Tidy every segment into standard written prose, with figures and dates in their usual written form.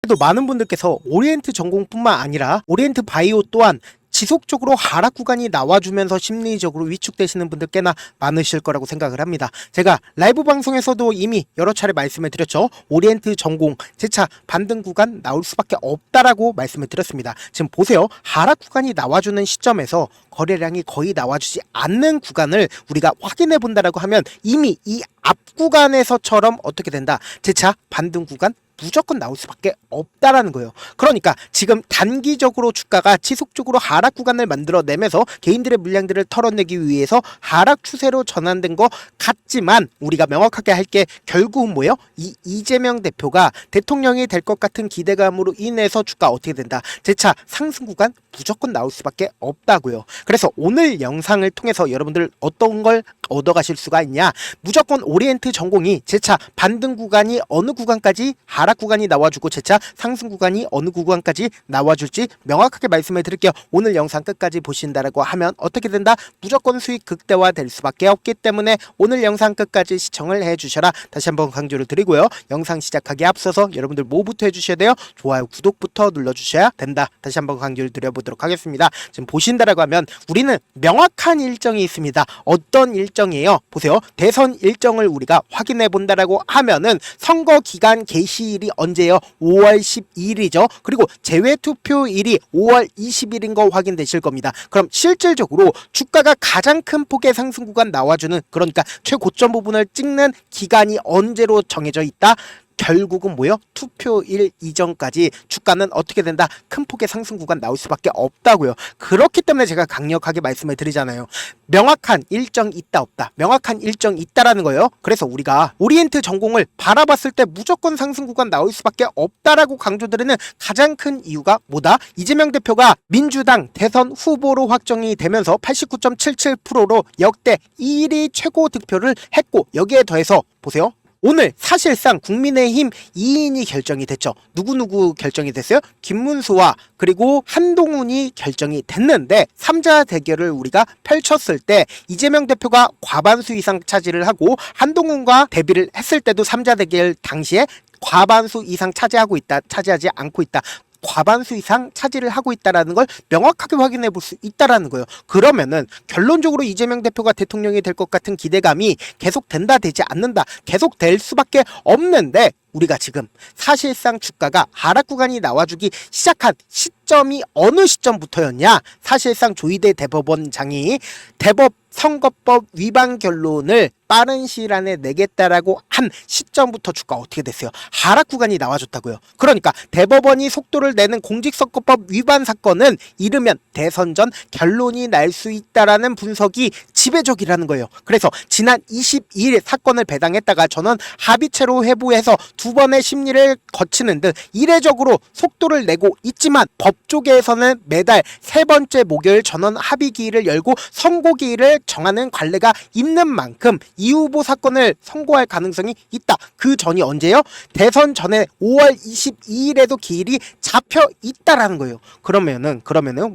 그래도 많은 분들께서 오리엔트 전공뿐만 아니라 오리엔트 바이오 또한 지속적으로 하락 구간이 나와주면서 심리적으로 위축되시는 분들 꽤나 많으실 거라고 생각을 합니다. 제가 라이브 방송에서도 이미 여러 차례 말씀을 드렸죠. 오리엔트 전공 재차 반등 구간 나올 수밖에 없다라고 말씀을 드렸습니다. 지금 보세요. 하락 구간이 나와주는 시점에서 거래량이 거의 나와주지 않는 구간을 우리가 확인해 본다라고 하면 이미 이 앞 구간에서처럼 어떻게 된다. 재차 반등 구간 무조건 나올 수밖에 없다라는 거예요. 그러니까 지금 단기적으로 주가가 지속적으로 하락 구간을 만들어내면서 개인들의 물량들을 털어내기 위해서 하락 추세로 전환된 것 같지만 우리가 명확하게 할 게 결국은 뭐예요? 이 이재명 대표가 대통령이 될 것 같은 기대감으로 인해서 주가 어떻게 된다? 재차 상승 구간 무조건 나올 수밖에 없다고요. 그래서 오늘 영상을 통해서 여러분들 어떤 걸 얻어가실 수가 있냐? 무조건 오리엔트 전공이 재차 반등 구간이 어느 구간까지 하락 구간이 나와주고 재차 상승 구간이 어느 구간까지 나와줄지 명확하게 말씀을 드릴게요. 오늘 영상 끝까지 보신다라고 하면 어떻게 된다? 무조건 수익 극대화 될 수밖에 없기 때문에 오늘 영상 끝까지 시청을 해주셔라. 다시 한번 강조를 드리고요. 영상 시작하기에 앞서서 여러분들 뭐부터 해주셔야 돼요? 좋아요, 구독부터 눌러주셔야 된다. 다시 한번 강조를 드려보도록 하겠습니다. 지금 보신다라고 하면 우리는 명확한 일정이 있습니다. 어떤 일정이에요? 보세요. 대선 일정을 우리가 확인해 본다라고 하면은 선거 기간 개시일이 언제예요? 5월 12일이죠. 그리고 제외투표일이 5월 20일인 거 확인되실 겁니다. 그럼 실질적으로 주가가 가장 큰 폭의 상승 구간 나와주는, 그러니까 최고점 부분을 찍는 기간이 언제로 정해져 있다? 결국은 뭐요? 투표일 이전까지 주가는 어떻게 된다? 큰 폭의 상승 구간 나올 수밖에 없다고요. 그렇기 때문에 제가 강력하게 말씀을 드리잖아요. 명확한 일정 있다 없다. 명확한 일정 있다라는 거예요. 그래서 우리가 오리엔트 전공을 바라봤을 때 무조건 상승 구간 나올 수밖에 없다라고 강조드리는 가장 큰 이유가 뭐다? 이재명 대표가 민주당 대선 후보로 확정이 되면서 89.77%로 역대 1위 최고 득표를 했고, 여기에 더해서 보세요. 오늘 사실상 국민의힘 2인이 결정이 됐죠. 누구 결정이 됐어요? 김문수와 그리고 한동훈이 결정이 됐는데 3자 대결을 우리가 펼쳤을 때 이재명 대표가 과반수 이상 차지를 하고 한동훈과 대비를 했을 때도 3자 대결 당시에 과반수 이상 차지하지 않고 있다. 과반수 이상 차지를 하고 있다라는 걸 명확하게 확인해 볼 수 있다라는 거예요. 그러면은 결론적으로 이재명 대표가 대통령이 될 것 같은 기대감이 계속된다 되지 않는다, 계속될 수밖에 없는데 우리가 지금 사실상 주가가 하락 구간이 나와주기 시작한 시점이 어느 시점부터였냐? 사실상 조희대 대법원장이 대법 선거법 위반 결론을 빠른 시일 안에 내겠다라고 한 시점부터 주가 어떻게 됐어요? 하락 구간이 나와줬다고요. 그러니까 대법원이 속도를 내는 공직선거법 위반 사건은 이르면 대선 전 결론이 날 수 있다라는 분석이 지배적이라는 거예요. 그래서 지난 22일 사건을 배당했다가 전원 합의체로 회부해서 두 번의 심리를 거치는 등 이례적으로 속도를 내고 있지만 법조계에서는 매달 세 번째 목요일 전원 합의기일을 열고 선고기일을 정하는 관례가 있는 만큼 이 후보 사건을 선고할 가능성이 있다. 그 전이 언제요? 대선 전에 5월 22일에도 기일이 잡혀 있다라는 거예요. 그러면은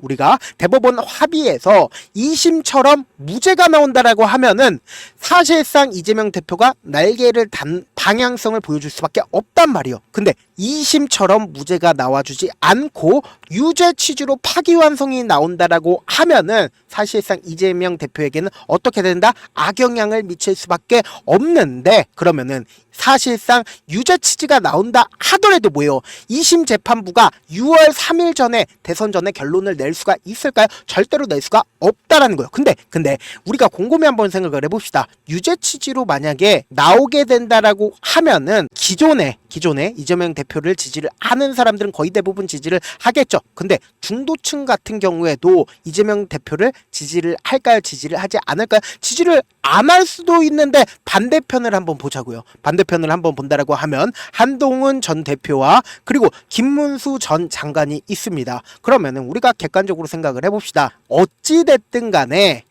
우리가 대법원 합의에서 2심처럼 무죄가 나온다라고 하면은 사실상 이재명 대표가 날개를 단 방향성을 보여줄 수밖에 없단 말이에요. 근데 2심처럼 무죄가 나와주지 않고 유죄 취지로 파기환송이 나온다라고 하면은 사실상 이재명 대표에게는 어떻게 된다? 악영향을 미칠 수밖에 없는데, 그러면은 사실상 유죄 취지가 나온다 하더라도 뭐예요? 2심 재판부가 6월 3일 전에 대선 전에 결론을 낼 수가 있을까요? 절대로 낼 수가 없다라는 거예요. 근데 우리가 곰곰이 한번 생각을 해봅시다. 유죄 취지로 만약에 나오게 된다라고 하면은 기존에 이재명 대표를 지지를 하는 사람들은 거의 대부분 지지를 하겠죠. 근데 중도층 같은 경우에도 이재명 대표를 지지를 할까요? 지지를 하지 않을까요? 지지를 안 할 수도 있는데 반대편을 한번 보자고요. 반대편을 한번 본다라고 하면 한동훈 전 대표와 그리고 김문수 전 장관이 있습니다. 그러면은 우리가 객관적으로 생각을 해봅시다. 어찌됐든 간에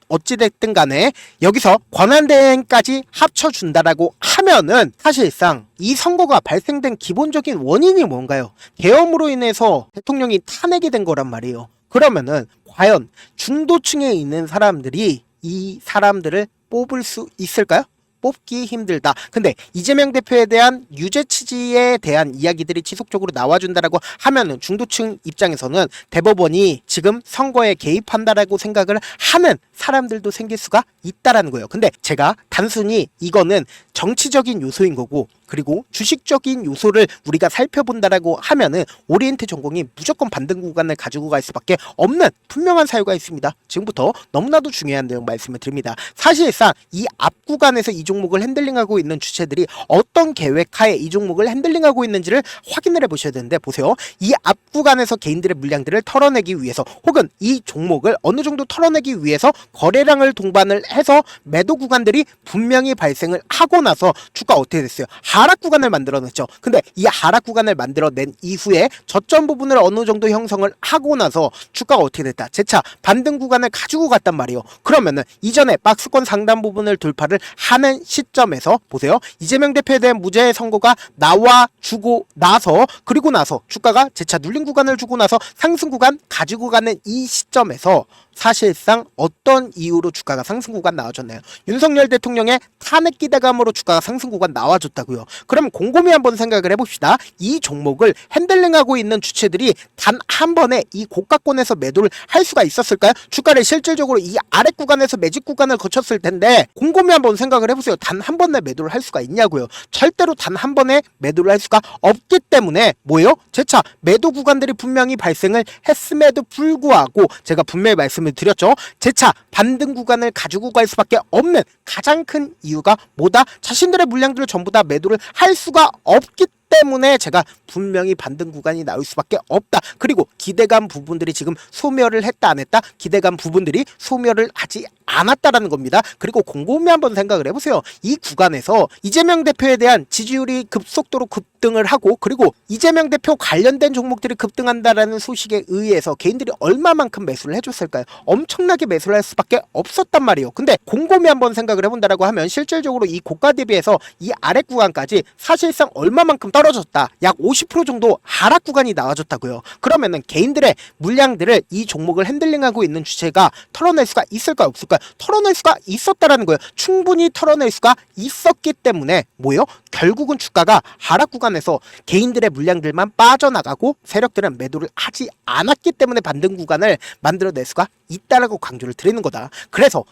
여기서 권한대행까지 합쳐준다라고 하면은 사실상 이 선거가 발생된 기본적인 원인이 뭔가요? 계엄으로 인해서 대통령이 탄핵이 된 거란 말이에요. 그러면은 과연 중도층에 있는 사람들이 이 사람들을 뽑을 수 있을까요? 뽑기 힘들다. 근데 이재명 대표에 대한 유죄 취지에 대한 이야기들이 지속적으로 나와준다라고 하면은 중도층 입장에서는 대법원이 지금 선거에 개입한다라고 생각을 하는 사람들도 생길 수가 있다라는 거예요. 근데 제가 단순히 이거는 정치적인 요소인 거고, 그리고 주식적인 요소를 우리가 살펴본다라고 하면은 오리엔트 전공이 무조건 반등 구간을 가지고 갈 수밖에 없는 분명한 사유가 있습니다. 지금부터 너무나도 중요한 내용 말씀을 드립니다. 사실상 이 앞 구간에서 이 종목을 핸들링하고 있는 주체들이 어떤 계획하에 이 종목을 핸들링하고 있는지를 확인을 해보셔야 되는데, 보세요. 이 앞 구간에서 개인들의 물량들을 털어내기 위해서, 혹은 이 종목을 어느 정도 털어내기 위해서 거래량을 동반을 해서 매도 구간들이 분명히 발생을 하고 나서 주가 어떻게 됐어요? 하락 구간을 만들어냈죠. 근데 이 하락 구간을 만들어낸 이후에 저점 부분을 어느 정도 형성을 하고 나서 주가가 어떻게 됐다? 재차 반등 구간을 가지고 갔단 말이에요. 그러면은 이전에 박스권 상단 부분을 돌파를 하는 시점에서 보세요. 이재명 대표에 대한 무죄 선고가 나와주고 나서, 그리고 나서 주가가 재차 눌린 구간을 주고 나서 상승 구간 가지고 가는 이 시점에서 사실상 어떤 이유로 주가가 상승 구간 나와줬나요? 윤석열 대통령의 탄핵 기대감으로 주가가 상승 구간 나와줬다고요. 그럼 곰곰이 한번 생각을 해봅시다. 이 종목을 핸들링하고 있는 주체들이 단 한 번에 이 고가권에서 매도를 할 수가 있었을까요? 주가를 실질적으로 이 아래 구간에서 매집 구간을 거쳤을 텐데, 곰곰이 한번 생각을 해보세요. 단 한 번에 매도를 할 수가 있냐고요. 절대로 단 한 번에 매도를 할 수가 없기 때문에 뭐예요? 재차 매도 구간들이 분명히 발생을 했음에도 불구하고 제가 분명히 말씀을 드렸죠. 재차 반등 구간을 가지고 갈 수밖에 없는 가장 큰 이유가 뭐다? 자신들의 물량들을 전부 다 매도를 할 수가 없기 때문에 제가 분명히 반등 구간이 나올 수밖에 없다. 그리고 기대감 부분들이 지금 소멸을 했다 안 했다? 기대감 부분들이 소멸을 하지 않았다라는 겁니다. 그리고 곰곰이 한번 생각을 해보세요. 이 구간에서 이재명 대표에 대한 지지율이 급속도로 급등을 하고, 그리고 이재명 대표 관련된 종목들이 급등한다라는 소식에 의해서 개인들이 얼마만큼 매수를 해줬을까요? 엄청나게 매수를 할 수밖에 없었단 말이에요. 근데 곰곰이 한번 생각을 해본다라고 하면 실질적으로 이 고가 대비해서 이 아래 구간까지 사실상 얼마만큼 떨어졌다. 약 50% 정도 하락 구간이 나와줬다고요. 그러면은 개인들의 물량들을 이 종목을 핸들링하고 있는 주체가 털어낼 수가 있을까 없을까? 털어낼 수가 있었다라는 거예요. 충분히 털어낼 수가 있었기 때문에 뭐예요? 결국은 주가가 하락 구간에서 개인들의 물량들만 빠져나가고 세력들은 매도를 하지 않았기 때문에 반등 구간을 만들어낼 수가 있다라고 강조를 드리는 거다. 그래서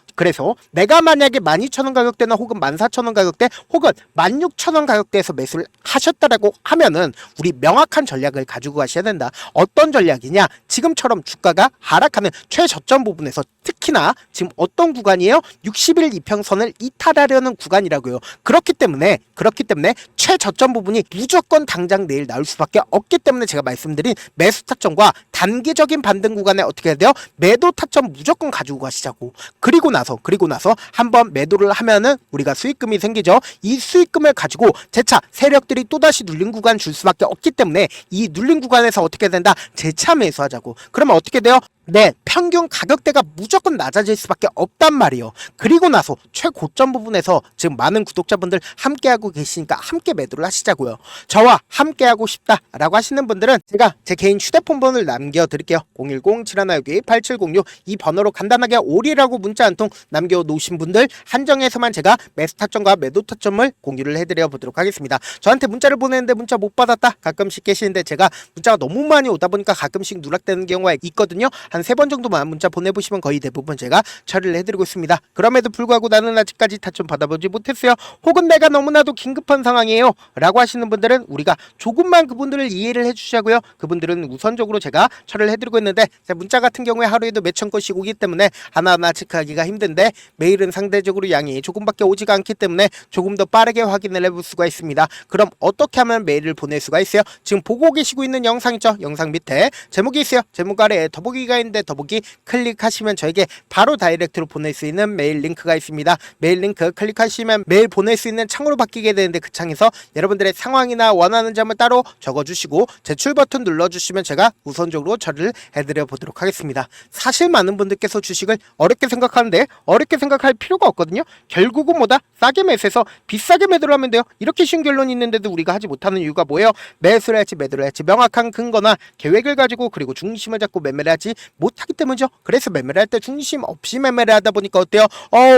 내가 만약에 12,000원 가격대나 혹은 14,000원 가격대 혹은 16,000원 가격대에서 매수를 하셨다라고 하면은 우리 명확한 전략을 가지고 가셔야 된다. 어떤 전략이냐? 지금처럼 주가가 하락하는 최저점 부분에서, 특히나 지금 어떤 구간이에요? 60일 이평선을 이탈하려는 구간이라고요. 그렇기 때문에 최저점 부분이 무조건 당장 내일 나올 수밖에 없기 때문에 제가 말씀드린 매수 타점과 단기적인 반등 구간에 어떻게 해야 돼요? 매도 타점 무조건 가지고 가시자고. 그리고 나서 한번 매도를 하면은 우리가 수익금이 생기죠. 이 수익금을 가지고 재차 세력들이 또다시 눌린 구간 줄 수밖에 없기 때문에 이 눌린 구간에서 어떻게 된다? 재차 매수하자고. 그러면 어떻게 돼요? 네, 평균 가격대가 무조건 낮아질 수밖에 없단 말이에요. 그리고 나서 최고점 부분에서 지금 많은 구독자분들 함께하고 계시니까 함께 매도를 하시자고요. 저와 함께하고 싶다라고 하시는 분들은 제가 제 개인 휴대폰 번호를 남겨드릴게요. 010-7162-8706 이 번호로 간단하게 오리라고 문자 한 통 남겨놓으신 분들 한정해서만 제가 매수 타점과 매도 타점을 공유를 해드려 보도록 하겠습니다. 저한테 문자를 보내는데 문자 못 받았다 가끔씩 계시는데, 제가 문자가 너무 많이 오다 보니까 가끔씩 누락되는 경우가 있거든요. 한 3번 정도만 문자 보내보시면 거의 대부분 제가 처리를 해드리고 있습니다. 그럼에도 불구하고 나는 아직까지 타점 받아보지 못했어요. 혹은 내가 너무나도 긴급한 상황이에요 라고 하시는 분들은 우리가 조금만 그분들을 이해를 해주시자고요. 그분들은 우선적으로 제가 처리를 해드리고 있는데, 문자 같은 경우에 하루에도 몇천 건씩 오기 때문에 하나하나 체크하기가 힘든데, 메일은 상대적으로 양이 조금밖에 오지가 않기 때문에 조금 더 빠르게 확인을 해볼 수가 있습니다. 그럼 어떻게 하면 메일을 보낼 수가 있어요? 지금 보고 계시고 있는 영상 있죠? 영상 밑에 제목이 있어요. 제목 아래에 더보기가 있는데 더보기 클릭하시면 저에게 바로 다이렉트로 보낼 수 있는 메일 링크가 있습니다. 메일 링크 클릭하시면 메일 보낼 수 있는 창으로 바뀌게 되는데, 그 창에서 여러분들의 상황이나 원하는 점을 따로 적어주시고 제출 버튼 눌러주시면 제가 우선적으로 처리를 해드려 보도록 하겠습니다. 사실 많은 분들께서 주식을 어렵게 생각하는데 어렵게 생각할 필요가 없거든요. 결국은 뭐다? 싸게 매수해서 비싸게 매도를 하면 돼요. 이렇게 쉬운 결론이 있는데도 우리가 하지 못하는 이유가 뭐예요? 매수를 할지 매도를 할지 명확한 근거나 계획을 가지고, 그리고 중심을 잡고 매매를 하지 못하기 때문이죠. 그래서 매매를 할 때 중심 없이 매매를 하다 보니까 어때요?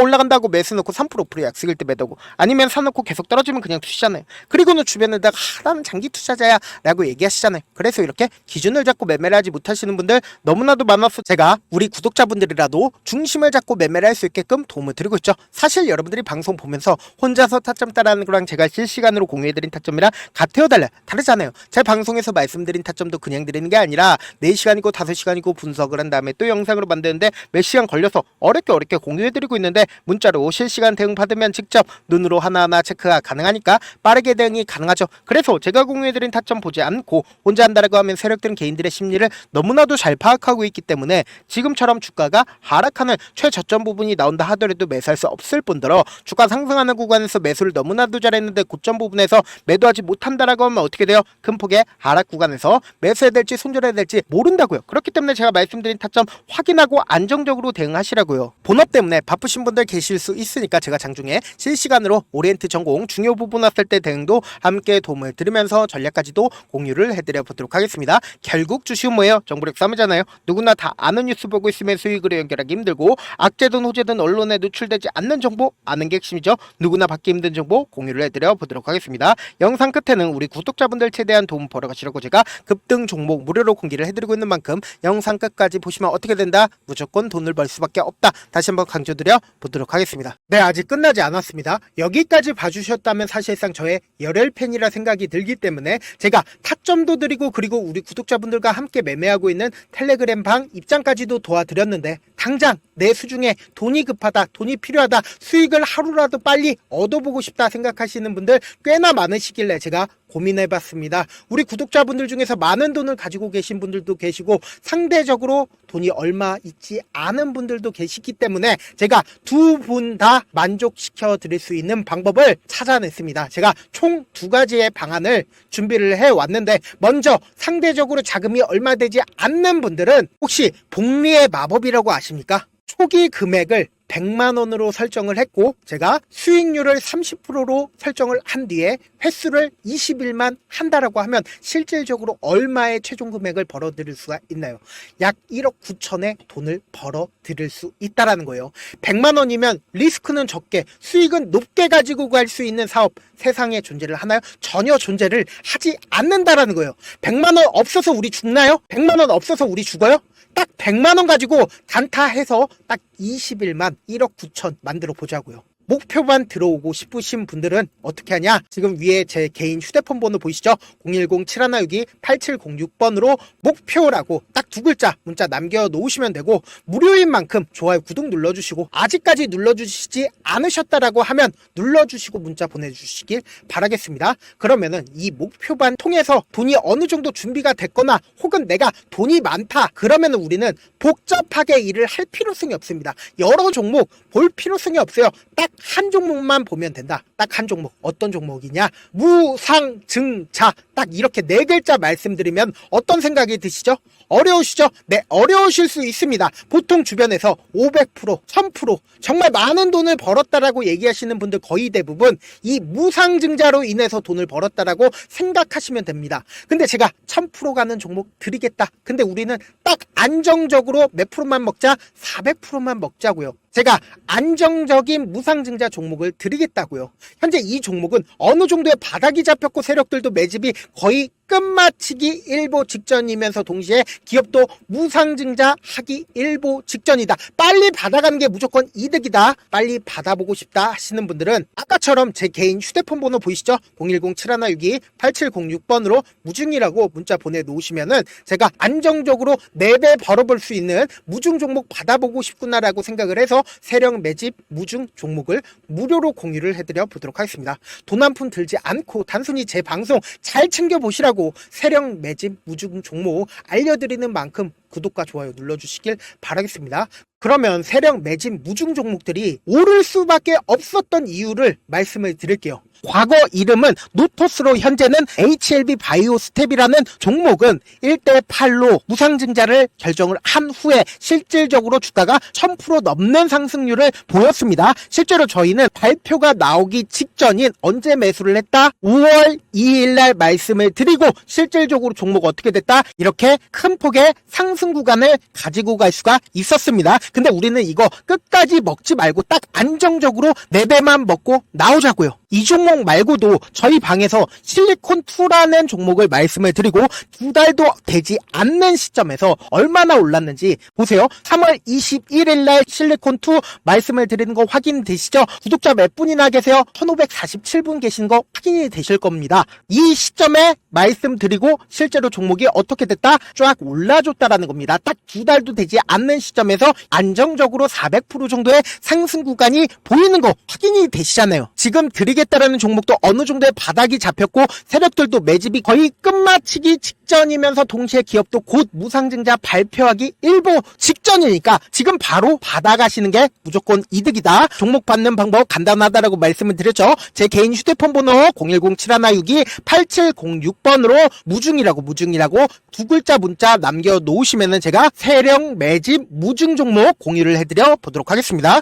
올라간다고 매수 넣고 3% 프로 약속일 때 매도고, 아니면 사놓고 계속 떨어지면 그냥 투시잖아요. 그리고는 주변에다가 나는 장기 투자자야 라고 얘기하시잖아요. 그래서 이렇게 기준을 잡고 매매를 하지 못하시는 분들 너무나도 많아서 제가 우리 구독자분들이라도 중심을 잡고 매매를 할 수 있게끔 도움을 드리고 있죠. 사실 여러분들이 방송 보면서 혼자서 타점 따라하는 거랑 제가 실시간으로 공유해드린 타점이랑 같아요, 달라요? 다르잖아요. 제 방송에서 말씀드린 타점도 그냥 드리는 게 아니라 4시간이고 5시간이고 분석을 한 다음에 또 영상으로 만드는데 몇 시간 걸려서 어렵게 공유해드리고 있는데, 문자로 실시간 대응 받으면 직접 눈으로 하나하나 체크가 가능하니까 빠르게 대응이 가능하죠. 그래서 제가 공유해드린 타점 보지 않고 혼자 한다라고 하면 세력들은 개인들의 심리를 너무나도 잘 파악하고 있기 때문에 지금처럼 주가가 하락하는 최저점 부분이 나온다 하더라도 매수할 수 없을 뿐더러, 주가 상승하는 구간에서 매수를 너무나도 잘했는데 고점 부분에서 매도하지 못한다라고 하면 어떻게 돼요? 큰 폭의 하락 구간에서 매수해야 될지 손절해야 될지 모른다고요. 그렇기 때문에 제가 말씀드린 타점 확인하고 안정적으로 대응하시라고요. 본업 때문에 바쁘신 분들 계실 수 있으니까 제가 장중에 실시간으로 오리엔트 전공 중요 부분 왔을 때 대응도 함께 도움을 드리면서 전략까지도 공유를 해드려 보도록 하겠습니다. 결국 주식은 뭐예요? 정보력 싸움이잖아요. 누구나 다 아는 뉴스 보고 있으면 수익으로 연결하기 힘들고, 악재든 호재든 언론에 노출되지 않는 정보 아는 게 핵심이죠. 누구나 받기 힘든 정보 공유를 해드려 보도록 하겠습니다. 영상 끝에는 우리 구독자분들 최대한 도움 벌어가시라고 제가 급등 종목 무료로 공개를 해드리고 있는 만큼 영상 끝까지 보시면 어떻게 된다? 무조건 돈을 벌 수밖에 없다. 다시 한번 강조드려 보도록 하겠습니다. 네, 아직 끝나지 않았습니다. 여기까지 봐주셨다면 사실상 저의 열혈 팬이라 생각이 들기 때문에 제가 타점도 드리고, 그리고 우리 구독자분들과 함께 매매하고 있는 텔레그램 방 입장까지도 도와드렸는데, 당장 내 수중에 돈이 급하다, 돈이 필요하다, 수익을 하루라도 빨리 얻어보고 싶다 생각하시는 분들 꽤나 많으시길래 제가 고민해봤습니다. 우리 구독자분들 중에서 많은 돈을 가지고 계신 분들도 계시고, 상대적으로 돈이 얼마 있지 않은 분들도 계시기 때문에 제가 두 분 다 만족시켜 드릴 수 있는 방법을 찾아냈습니다. 제가 총 2가지의 방안을 준비를 해왔는데, 먼저 상대적으로 자금이 얼마 되지 않는 분들은 혹시 복리의 마법이라고 아십니까? 초기 금액을 100만원으로 설정을 했고, 제가 수익률을 30%로 설정을 한 뒤에 횟수를 20일만 한다라고 하면 실질적으로 얼마의 최종 금액을 벌어들일 수가 있나요? 약 1억 9천의 돈을 벌어들일 수 있다라는 거예요. 100만원이면 리스크는 적게 수익은 높게 가지고 갈 수 있는 사업, 세상에 존재를 하나요? 전혀 존재를 하지 않는다라는 거예요. 100만원 없어서 우리 죽나요? 100만원 없어서 우리 죽어요? 딱 100만원 가지고 단타해서 딱 20일만 1억 9천 만들어 보자고요. 목표만 들어오고 싶으신 분들은 어떻게 하냐? 지금 위에 제 개인 휴대폰 번호 보이시죠? 010-7162-8706번으로 목표라고 딱 2글자 문자 남겨놓으시면 되고, 무료인 만큼 좋아요, 구독 눌러주시고, 아직까지 눌러주시지 않으셨다라고 하면 눌러주시고 문자 보내주시길 바라겠습니다. 그러면은 이 목표반 통해서 돈이 어느 정도 준비가 됐거나, 혹은 내가 돈이 많다 그러면은 우리는 복잡하게 일을 할 필요성이 없습니다. 여러 종목 볼 필요성이 없어요. 딱 한 종목만 보면 된다. 딱 한 종목. 어떤 종목이냐? 무상증자. 딱 이렇게 4글자 말씀드리면 어떤 생각이 드시죠? 어려우시죠? 네, 어려우실 수 있습니다. 보통 주변에서 500%, 1000% 정말 많은 돈을 벌었다라고 얘기하시는 분들 거의 대부분 이 무상증자로 인해서 돈을 벌었다라고 생각하시면 됩니다. 근데 제가 1000% 가는 종목 드리겠다. 근데 우리는 딱 안정적으로 몇 프로만 먹자? 400%만 먹자고요. 제가 안정적인 무상증자 종목을 드리겠다고요. 현재 이 종목은 어느 정도의 바닥이 잡혔고 세력들도 매집이 거의 끝마치기 일보 직전이면서 동시에 기업도 무상증자 하기 일보 직전이다. 빨리 받아가는 게 무조건 이득이다. 빨리 받아보고 싶다 하시는 분들은 아까처럼 제 개인 휴대폰 번호 보이시죠? 010-7162-8706번으로 무중이라고 문자 보내놓으시면은 제가 안정적으로 4배 벌어볼 수 있는 무중 종목 받아보고 싶구나라고 생각을 해서 세력 매집 무중 종목을 무료로 공유를 해드려 보도록 하겠습니다. 돈 한 푼 들지 않고 단순히 제 방송 잘 챙겨보시라고 세력 매집 무중 종목 알려드리는 만큼 구독과 좋아요 눌러주시길 바라겠습니다. 그러면 세력 매집 무중 종목들이 오를 수밖에 없었던 이유를 말씀을 드릴게요. 과거 이름은 노토스로 현재는 HLB 바이오스텝이라는 종목은 1대8로 무상증자를 결정을 한 후에 실질적으로 주가가 1000% 넘는 상승률을 보였습니다. 실제로 저희는 발표가 나오기 직전인 언제 매수를 했다? 5월 2일 날 말씀을 드리고 실질적으로 종목 어떻게 됐다? 이렇게 큰 폭의 상승 구간을 가지고 갈 수가 있었습니다. 근데 우리는 이거 끝까지 먹지 말고 딱 안정적으로 4배만 먹고 나오자고요. 이 종목 말고도 저희 방에서 실리콘2라는 종목을 말씀을 드리고 2달도 되지 않는 시점에서 얼마나 올랐는지 보세요. 3월 21일 날 실리콘2 말씀을 드리는 거 확인되시죠? 구독자 몇 분이나 계세요? 1547분 계신 거 확인이 되실 겁니다. 이 시점에 말씀드리고 실제로 종목이 어떻게 됐다? 쫙 올라줬다라는 겁니다. 딱 2달도 되지 않는 시점에서 안정적으로 400% 정도의 상승 구간이 보이는 거 확인이 되시잖아요. 지금 드리겠다라는 종목도 어느 정도의 바닥이 잡혔고 세력들도 매집이 거의 끝마치기 직전이면서 동시에 기업도 곧 무상증자 발표하기 일보 직전이니까 지금 바로 받아가시는 게 무조건 이득이다. 종목 받는 방법 간단하다라고 말씀을 드렸죠. 제 개인 휴대폰 번호 010-7162-8706번으로 무중이라고 두 글자 문자 남겨놓으시면은 제가 세력 매집 무중 종목 공유를 해드려 보도록 하겠습니다.